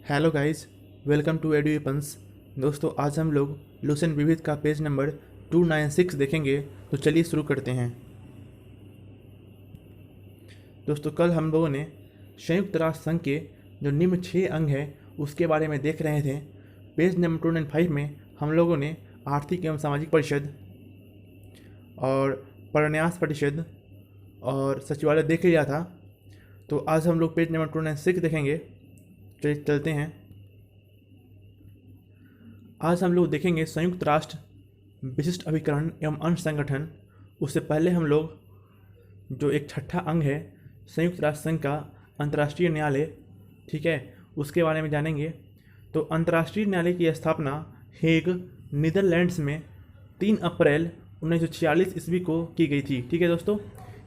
Hello guys, welcome to एडुएपन्स। दोस्तों, आज हम लोग लुसेंट विविध का पेज नंबर 296 देखेंगे। तो चलिए शुरू करते हैं। दोस्तों, कल हम लोगों ने संयुक्त राष्ट्र संघ के जो निम्न 6 अंग हैं उसके बारे में देख रहे थे। पेज नंबर 295 में हम लोगों ने आर्थिक एवं सामाजिक परिषद और परन्यास परिषद और सचिवालय देख लिया था। तो आज हम लोग पेज नंबर 296 देखेंगे। चलते हैं। आज हम लोग देखेंगे संयुक्त राष्ट्र विशिष्ट अभिकरण एवं अन्य संगठन। उससे पहले हम लोग जो एक छठा अंग है संयुक्त राष्ट्र संघ का अंतर्राष्ट्रीय न्यायालय, ठीक है, उसके बारे में जानेंगे। तो अंतर्राष्ट्रीय न्यायालय की स्थापना हेग, नीदरलैंड्स में 3 अप्रैल 1946 ईस्वी को की गई थी। ठीक है दोस्तों,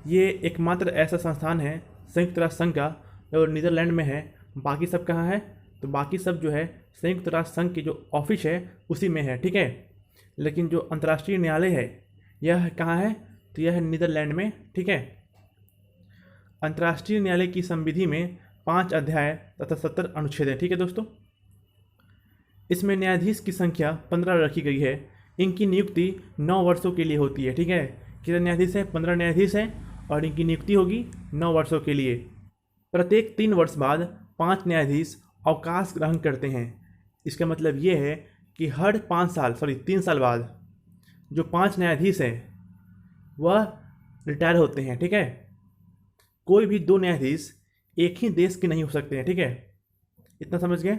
ये एकमात्र ऐसा संस्थान है संयुक्त राष्ट्र संघ का और नीदरलैंड में है। बाकी सब कहाँ है? तो बाकी सब जो है संयुक्त राष्ट्र संघ की जो ऑफिस है उसी में है, ठीक है। लेकिन जो अंतर्राष्ट्रीय न्यायालय है यह कहाँ है? तो यह है नीदरलैंड में, ठीक है। अंतर्राष्ट्रीय न्यायालय की संविधि में 5 अध्याय तथा 70 अनुच्छेद हैं, ठीक है दोस्तों। इसमें न्यायाधीश की संख्या 15 रखी गई है। इनकी नियुक्ति 9 वर्षों के लिए होती है, ठीक है। कितने न्यायाधीश हैं? 15 न्यायाधीश हैं और इनकी नियुक्ति होगी 9 वर्षों के लिए। प्रत्येक 3 वर्ष बाद 5 न्यायाधीश अवकाश ग्रहण करते हैं। इसका मतलब ये है कि हर 3 साल बाद जो 5 न्यायाधीश हैं वह रिटायर होते हैं, ठीक है। कोई भी 2 न्यायाधीश एक ही देश के नहीं हो सकते हैं, ठीक है। इतना समझ गए?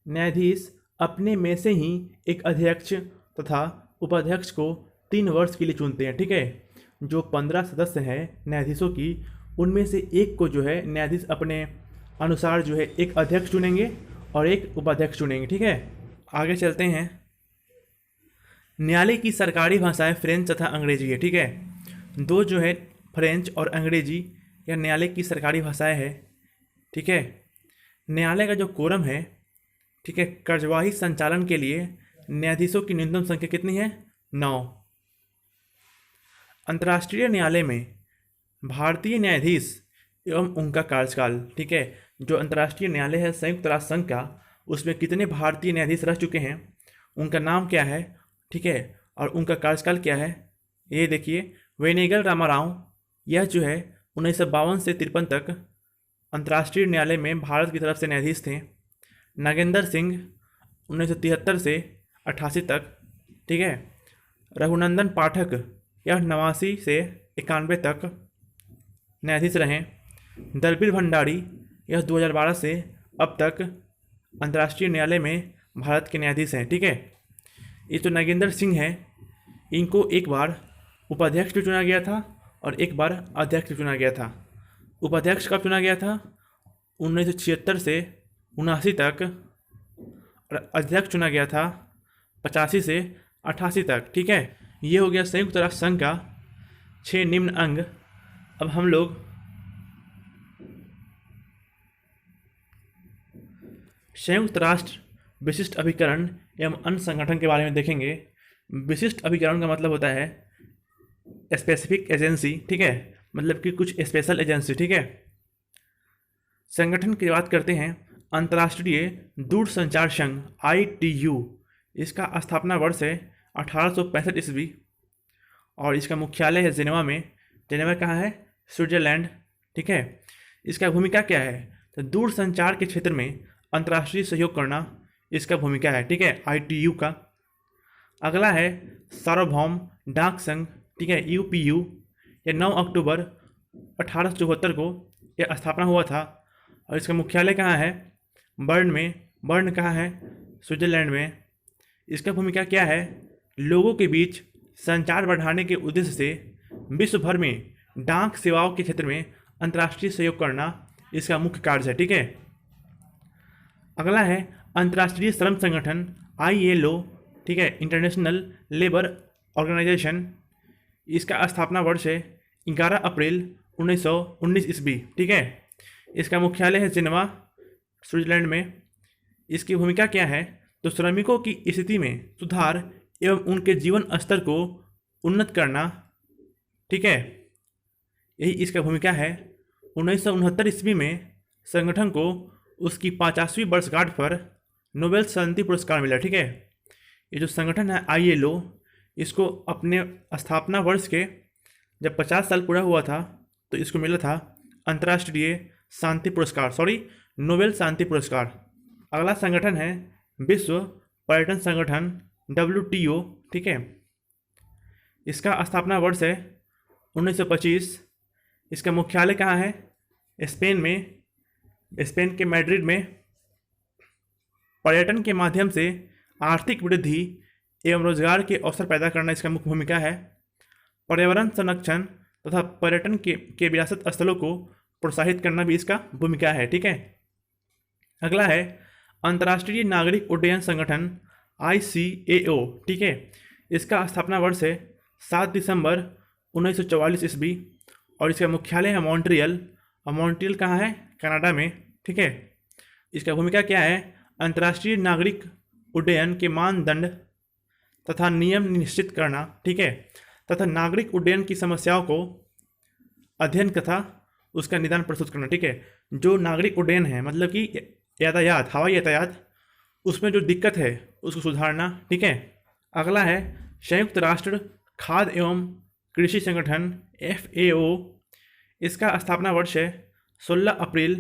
न्यायाधीश अपने में से ही एक अध्यक्ष तथा उपाध्यक्ष को 3 वर्ष के लिए चुनते हैं, ठीक है। जो 15 सदस्य हैं न्यायाधीशों की, उनमें से एक को जो है न्यायाधीश अपने अनुसार जो है एक अध्यक्ष चुनेंगे और एक उपाध्यक्ष चुनेंगे, ठीक है। आगे चलते हैं। न्यायालय की सरकारी भाषाएं फ्रेंच तथा अंग्रेजी है, ठीक है। 2 जो है फ्रेंच और अंग्रेजी, यह न्यायालय की सरकारी भाषाएं है, ठीक है। न्यायालय का जो कोरम है, ठीक है, कार्यवाही संचालन के लिए न्यायाधीशों की न्यूनतम संख्या कितनी है? 9। अंतर्राष्ट्रीय न्यायालय में भारतीय न्यायाधीश एवं उनका कार्यकाल, ठीक है। जो अंतर्राष्ट्रीय न्यायालय है संयुक्त राष्ट्र संघ का, उसमें कितने भारतीय न्यायाधीश रह चुके हैं, उनका नाम क्या है, ठीक है, और उनका कार्यकाल क्या है, ये देखिए। वेनेगल रामाराव, यह जो है 1952 से 53 तक अंतर्राष्ट्रीय न्यायालय में भारत की तरफ से न्यायाधीश थे। नागेंद्र सिंह 1973 से 88 तक, ठीक है। रघुनंदन पाठक, यह 89 से 91 तक न्यायाधीश रहे। दलबीर भंडारी, यह 2012 से अब तक अंतर्राष्ट्रीय न्यायालय में भारत के न्यायाधीश हैं, ठीक है। ये जो नागेंद्र सिंह हैं, इनको एक बार उपाध्यक्ष भी चुना गया था और एक बार अध्यक्ष भी चुना गया था। उपाध्यक्ष कब चुना गया था? 1976 से 79 तक, और अध्यक्ष चुना गया था 85 से 88 तक, ठीक है। ये हो गया संयुक्त राष्ट्र संघ का 6 निम्न अंग। अब हम लोग संयुक्त राष्ट्र विशिष्ट अभिकरण एवं अन्य संगठन के बारे में देखेंगे। विशिष्ट अभिकरण का मतलब होता है स्पेसिफिक एजेंसी, ठीक है, मतलब कि कुछ स्पेशल एजेंसी, ठीक है। संगठन की बात करते हैं। अंतर्राष्ट्रीय दूरसंचार संघ ITU, इसका स्थापना वर्ष है 1865 ईस्वी और इसका मुख्यालय है जिनेवा में। जिनेवा कहाँ है? स्विट्जरलैंड, ठीक है। इसका भूमिका क्या है? तो दूरसंचार के क्षेत्र में अंतर्राष्ट्रीय सहयोग करना इसका भूमिका है, ठीक है, ITU का। अगला है सार्वभौम डाक संघ, ठीक है, UPU। यह 9 अक्टूबर 1874 को यह स्थापना हुआ था और इसका मुख्यालय कहाँ है? बर्न में। बर्न कहाँ है? स्विट्जरलैंड में। इसका भूमिका क्या है? लोगों के बीच संचार बढ़ाने के उद्देश्य से विश्व भर में डाक सेवाओं के क्षेत्र में अंतर्राष्ट्रीय सहयोग करना इसका मुख्य कार्य है, ठीक है। अगला है अंतर्राष्ट्रीय श्रम संगठन ILO, ठीक है, इंटरनेशनल लेबर ऑर्गेनाइजेशन। इसका स्थापना वर्ष है 11 अप्रैल 1919 ईस्वी, ठीक है। इसका मुख्यालय है जिनेवा, स्विट्जरलैंड में। इसकी भूमिका क्या है? तो श्रमिकों की स्थिति में सुधार एवं उनके जीवन स्तर को उन्नत करना, ठीक है, यही इसका भूमिका है। 1969 ईस्वी में संगठन को उसकी 50वीं वर्षगांठ पर नोबेल शांति पुरस्कार मिला। ठीक है, ये जो संगठन है ILO, इसको अपने स्थापना वर्ष के जब 50 साल पूरा हुआ था तो इसको मिला था अंतर्राष्ट्रीय शांति पुरस्कार, नोबेल शांति पुरस्कार। अगला संगठन है विश्व पर्यटन संगठन WTO। ठीक है, इसका स्थापना वर्ष है 1925। इसका मुख्यालय कहाँ है? स्पेन में, स्पेन के मैड्रिड में। पर्यटन के माध्यम से आर्थिक वृद्धि एवं रोजगार के अवसर पैदा करना इसका मुख्य भूमिका है। पर्यावरण संरक्षण तथा पर्यटन के विरासत स्थलों को प्रोत्साहित करना भी इसका भूमिका है। ठीक है, अगला है अंतर्राष्ट्रीय नागरिक उड्डयन संगठन ICAO। ठीक है, इसका स्थापना वर्ष है 7 दिसंबर 1944 ईस्वी और इसका मुख्यालय है मॉन्ट्रियल। और मॉन्ट्रियल कहाँ है? कनाडा में। ठीक है, इसका भूमिका क्या है? अंतर्राष्ट्रीय नागरिक उड्डयन के मानदंड तथा नियम निश्चित करना। ठीक है, तथा नागरिक उड्डयन की समस्याओं को अध्ययन तथा उसका निदान प्रस्तुत करना। ठीक है, जो नागरिक उड्डयन है मतलब कि यातायात, हवाई यातायात, उसमें जो दिक्कत है उसको सुधारना। ठीक है, अगला है संयुक्त राष्ट्र खाद्य एवं कृषि संगठन FAO। इसका स्थापना वर्ष है 16 अप्रैल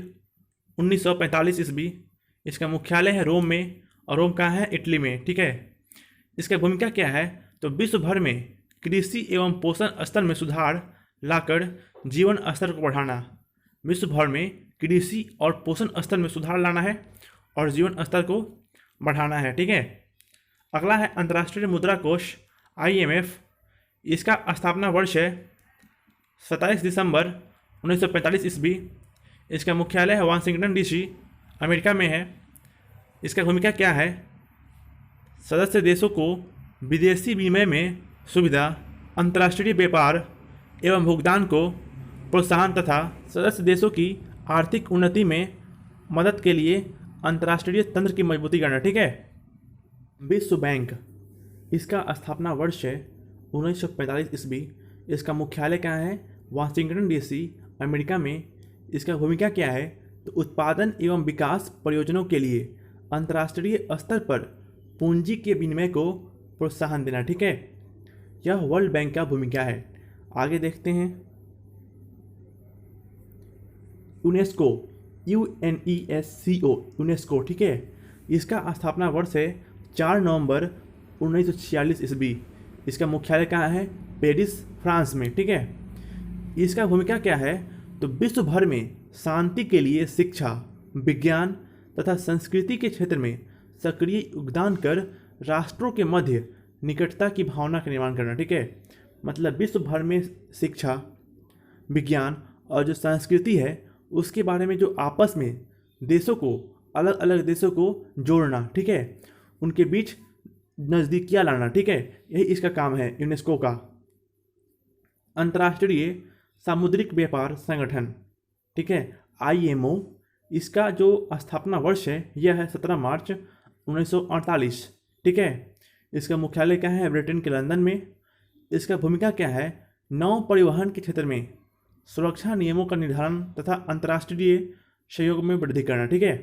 1945 ईस्वी। इसका मुख्यालय है रोम में और रोम कहाँ है? इटली में। ठीक है, इसका भूमिका क्या है? तो विश्व भर में कृषि एवं पोषण स्तर में सुधार लाकर जीवन स्तर को बढ़ाना। विश्व भर में कृषि और पोषण स्तर में सुधार लाना है और जीवन स्तर को बढ़ाना है। ठीक है, अगला है अंतर्राष्ट्रीय मुद्रा कोष IMF। इसका स्थापना वर्ष है 27 दिसंबर 1945 ईस्वी। इसका मुख्यालय है वाशिंगटन DC, अमेरिका में है। इसका भूमिका क्या है? सदस्य देशों को विदेशी विनिमय में सुविधा, अंतर्राष्ट्रीय व्यापार एवं भुगतान को प्रोत्साहन तथा सदस्य देशों की आर्थिक उन्नति में मदद के लिए अंतर्राष्ट्रीय तंत्र की मजबूती करना। ठीक है, विश्व बैंक, इसका स्थापना वर्ष है 1945 ईस्वी। इसका मुख्यालय कहाँ है? वाशिंगटन DC, अमेरिका में। इसका भूमिका क्या है? तो उत्पादन एवं विकास परियोजनाओं के लिए अंतर्राष्ट्रीय स्तर पर पूंजी के विनिमय को प्रोत्साहन देना। ठीक है, यह वर्ल्ड बैंक का भूमिका है। आगे देखते हैं यूनेस्को, UNESCO, यूनेस्को। ठीक है, इसका स्थापना वर्ष है 4 नवंबर 1946 ईस्वी। इसका मुख्यालय कहाँ है? पेरिस, फ्रांस में। ठीक है, इसका भूमिका क्या है? तो विश्व भर में शांति के लिए शिक्षा, विज्ञान तथा संस्कृति के क्षेत्र में सक्रिय योगदान कर राष्ट्रों के मध्य निकटता की भावना का निर्माण करना। ठीक है, मतलब विश्व भर में शिक्षा, विज्ञान और जो संस्कृति है उसके बारे में जो आपस में देशों को, अलग अलग देशों को जोड़ना। ठीक है, उनके बीच नज़दीकियाँ लाना। ठीक है, यही इसका काम है यूनेस्को का। अंतर्राष्ट्रीय सामुद्रिक व्यापार संगठन, ठीक है, IMO। इसका जो स्थापना वर्ष है यह है 17 मार्च 1948। ठीक है, इसका मुख्यालय क्या है? ब्रिटेन के लंदन में। इसका भूमिका क्या है? नौ परिवहन के क्षेत्र में सुरक्षा नियमों का निर्धारण तथा अंतर्राष्ट्रीय सहयोग में वृद्धि करना। ठीक है,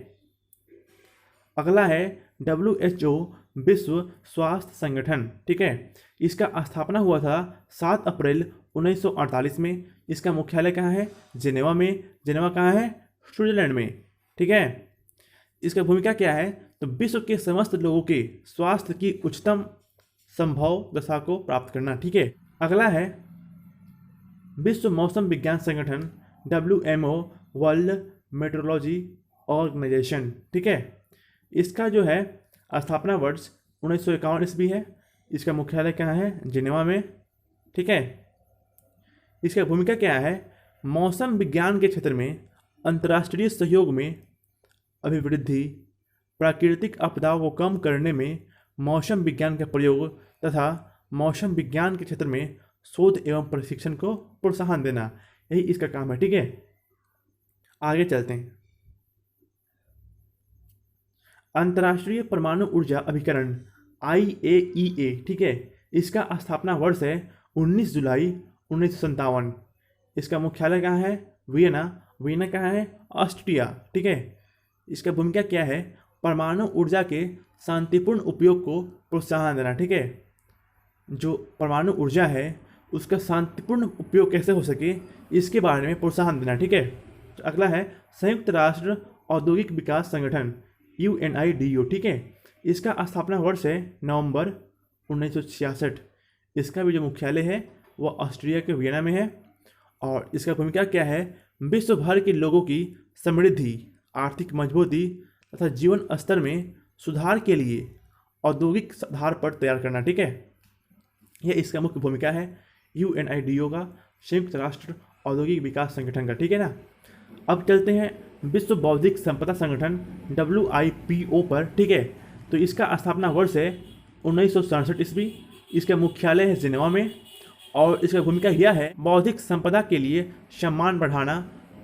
अगला है WHO, विश्व स्वास्थ्य संगठन। ठीक है, इसका स्थापना हुआ था 7 अप्रैल 1948 में। इसका मुख्यालय कहाँ है? जिनेवा में। जिनेवा कहाँ है? स्विट्जरलैंड में। ठीक है, इसका भूमिका क्या है? तो विश्व के समस्त लोगों के स्वास्थ्य की उच्चतम संभव दशा को प्राप्त करना। ठीक है, अगला है विश्व मौसम विज्ञान संगठन WMO, वर्ल्ड मेट्रोलॉजी ऑर्गेनाइजेशन। ठीक है, इसका जो है स्थापना वर्ष 1951 ईस्वी है। इसका मुख्यालय कहाँ है? जिनेवा में। ठीक है, इसका भूमिका क्या है? मौसम विज्ञान के क्षेत्र में अंतर्राष्ट्रीय सहयोग में अभिवृद्धि, प्राकृतिक आपदाओं को कम करने में मौसम विज्ञान का प्रयोग तथा मौसम विज्ञान के क्षेत्र में शोध एवं प्रशिक्षण को प्रोत्साहन देना, यही इसका काम है। ठीक है, आगे चलते हैं। अंतर्राष्ट्रीय परमाणु ऊर्जा अभिकरण IAEA। ठीक है, इसका स्थापना वर्ष है 19 जुलाई 1957। इसका मुख्यालय कहाँ है? वियना। वियना कहाँ है? ऑस्ट्रिया। ठीक है, इसका भूमिका क्या है? परमाणु ऊर्जा के शांतिपूर्ण उपयोग को प्रोत्साहन देना। ठीक है, जो परमाणु ऊर्जा है उसका शांतिपूर्ण उपयोग कैसे हो सके इसके बारे में प्रोत्साहन देना। ठीक है, तो अगला है संयुक्त राष्ट्र औद्योगिक विकास संगठन UNIDO। ठीक है, इसका स्थापना वर्ष है नवंबर 1966। इसका भी जो मुख्यालय है वह ऑस्ट्रिया के वियना में है। और इसका भूमिका क्या है? विश्व भर के लोगों की समृद्धि, आर्थिक मजबूती तथा जीवन स्तर में सुधार के लिए औद्योगिक आधार पर तैयार करना। ठीक है, यह इसका मुख्य भूमिका है UNIDO का, संयुक्त राष्ट्र औद्योगिक विकास संगठन का। ठीक है ना। अब चलते हैं विश्व बौद्धिक संपदा संगठन WIPO पर। ठीक है, तो इसका स्थापना वर्ष है 1967 ईस्वी। इसका मुख्यालय है जिनेवा में। और इसका भूमिका यह है बौद्धिक संपदा के लिए सम्मान बढ़ाना,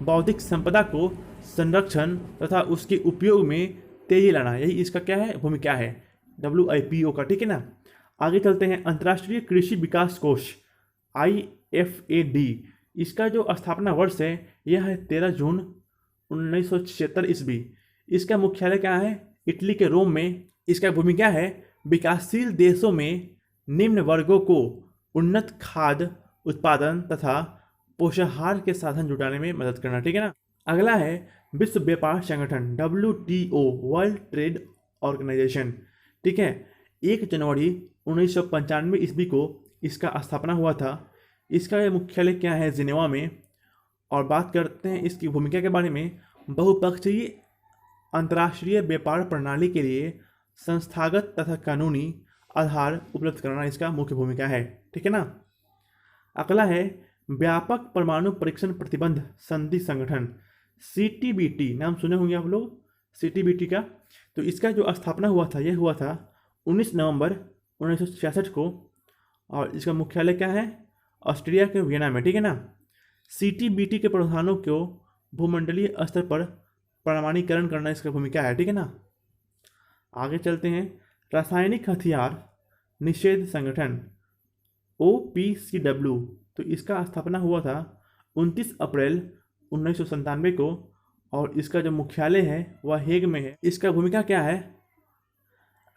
बौद्धिक संपदा को संरक्षण तथा उसके उपयोग में तेजी लाना, यही इसका क्या है? भूमिका है WIPO का। ठीक है ना। आगे चलते हैं अंतर्राष्ट्रीय कृषि विकास कोष IFAD। इसका जो स्थापना वर्ष है यह है 13 जून 1976 ईस्वी। इसका मुख्यालय क्या है? इटली के रोम में। इसका भूमिका है विकासशील देशों में निम्न वर्गों को उन्नत खाद्य उत्पादन तथा पोषाहार के साधन जुटाने में मदद करना। ठीक है ना। अगला है विश्व व्यापार संगठन WTO, वर्ल्ड ट्रेड ऑर्गेनाइजेशन। ठीक है, 1 जनवरी 1995 ईस्वी को इसका स्थापना हुआ था। इसका मुख्यालय क्या है? जिनेवा में। और बात करते हैं इसकी भूमिका के बारे में। बहुपक्षीय अंतर्राष्ट्रीय व्यापार प्रणाली के लिए संस्थागत तथा कानूनी आधार उपलब्ध कराना इसका मुख्य भूमिका है। ठीक है ना। अगला है व्यापक परमाणु परीक्षण प्रतिबंध संधि संगठन CTBT। नाम सुने होंगे आप लोग CTBT का। तो इसका जो स्थापना हुआ था यह हुआ था 19 नवंबर 1966 को। और इसका मुख्यालय क्या है? ऑस्ट्रिया के वियना में। ठीक है ना। CTBT के प्रावधानों को भूमंडलीय स्तर पर प्रमाणीकरण करना इसका भूमिका है। ठीक है ना। आगे चलते हैं रासायनिक हथियार निषेध संगठन OPCW। तो इसका स्थापना हुआ था 29 अप्रैल 1997 को। और इसका जो मुख्यालय है वह हेग में है। इसका भूमिका क्या है?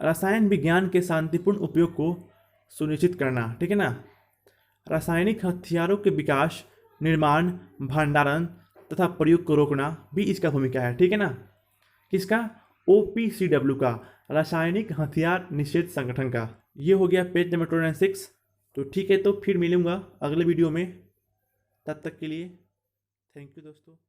रसायन विज्ञान के शांतिपूर्ण उपयोग को सुनिश्चित करना। ठीक है ना। रासायनिक हथियारों के विकास, निर्माण, भंडारण तथा प्रयोग को रोकना भी इसका भूमिका है। ठीक है ना। किसका? OPCW का, रासायनिक हथियार निषेध संगठन का। ये हो गया पेज नंबर 296। तो ठीक है, तो फिर मिलूंगा अगले वीडियो में। तब तक के लिए थैंक यू दोस्तों।